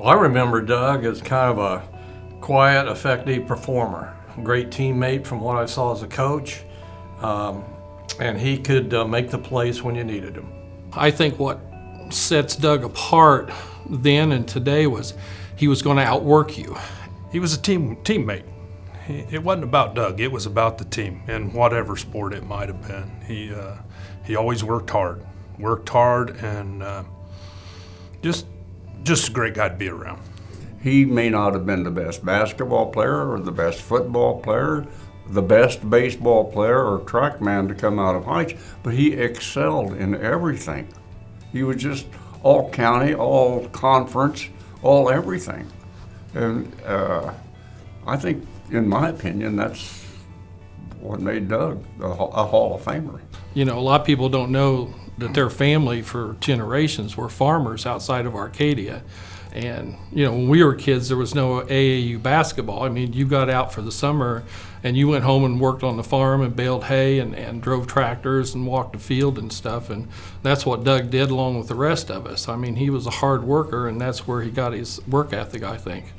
Well, I remember Doug as kind of a quiet, effective performer. Great teammate from what I saw as a coach, and he could make the plays when you needed him. I think what sets Doug apart then and today was he was going to outwork you. He was a teammate. It wasn't about Doug, it was about the team in whatever sport it might have been. He always worked hard and just a great guy to be around. He may not have been the best basketball player or the best football player, the best baseball player or track man to come out of Heights, but he excelled in everything. He was just all county, all conference, all everything. And I think, in my opinion, that's what made Doug a Hall of Famer. You know, a lot of people don't know that their family for generations were farmers outside of Arcadia. And, you know, when we were kids, there was no AAU basketball. I mean, you got out for the summer and you went home and worked on the farm and baled hay and drove tractors and walked the field and stuff. And that's what Doug did along with the rest of us. I mean, he was a hard worker, and that's where he got his work ethic, I think.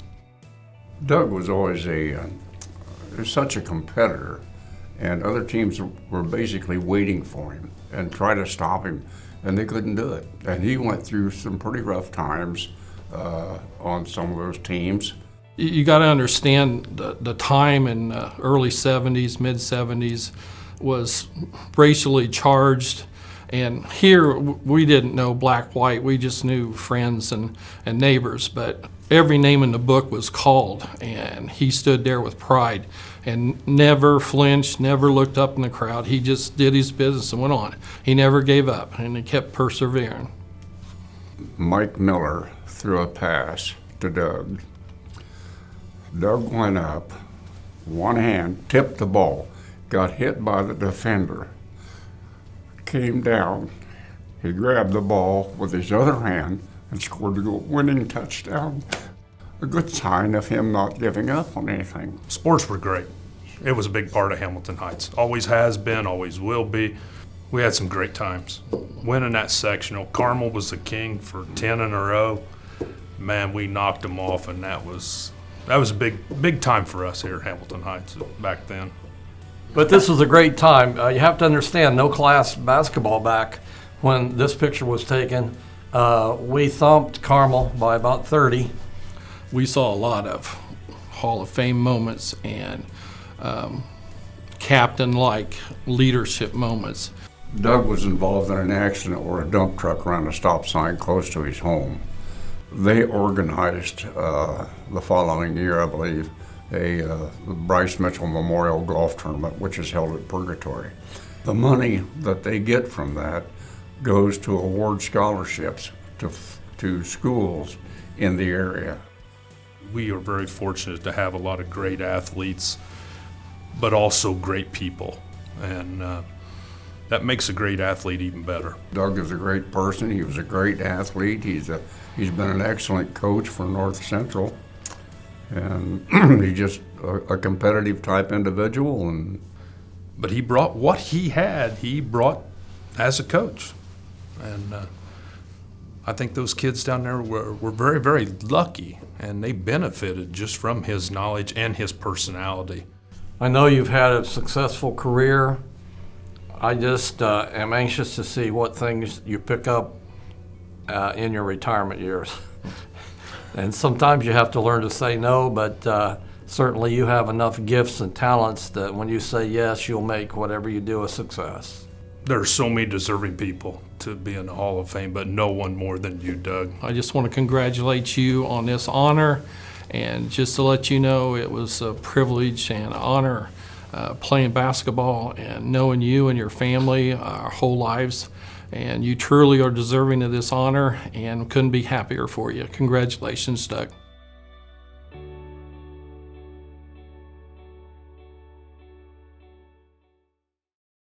Doug was always such a competitor, and other teams were basically waiting for him and try to stop him, and they couldn't do it. And he went through some pretty rough times on some of those teams. You got to understand the time in the early 70s, mid 70s was racially charged. And here we didn't know black, white, we just knew friends and neighbors. But every name in the book was called, and he stood there with pride and never flinched, never looked up in the crowd. He just did his business and went on. He never gave up, and he kept persevering. Mike Miller threw a pass to Doug. Doug went up, one hand, tipped the ball, got hit by the defender, came down. He grabbed the ball with his other hand and scored the winning touchdown. A good sign of him not giving up on anything. Sports were great. It was a big part of Hamilton Heights. Always has been, always will be. We had some great times. Winning that sectional, Carmel was the king for 10 in a row. Man, we knocked them off, and that was a big time for us here at Hamilton Heights back then. But this was a great time. You have to understand, no class basketball back when this picture was taken. We thumped Carmel by about 30. We saw a lot of Hall of Fame moments and captain-like leadership moments. Doug was involved in an accident where a dump truck ran a stop sign close to his home. They organized the following year, I believe, the Bryce Mitchell Memorial Golf Tournament, which is held at Purgatory. The money that they get from that goes to award scholarships to schools in the area. We are very fortunate to have a lot of great athletes, but also great people, and that makes a great athlete even better. Doug is a great person. He was a great athlete. He's been an excellent coach for North Central, and he's just a competitive type individual. But he brought what he had. He brought as a coach, and I think those kids down there were very, very lucky, and they benefited just from his knowledge and his personality. I know you've had a successful career. I just am anxious to see what things you pick up in your retirement years. And sometimes you have to learn to say no, but certainly you have enough gifts and talents that when you say yes, you'll make whatever you do a success. There are so many deserving people to be in the Hall of Fame, but no one more than you, Doug. I just want to congratulate you on this honor, and just to let you know it was a privilege and honor playing basketball and knowing you and your family our whole lives. And you truly are deserving of this honor, and couldn't be happier for you. Congratulations, Doug.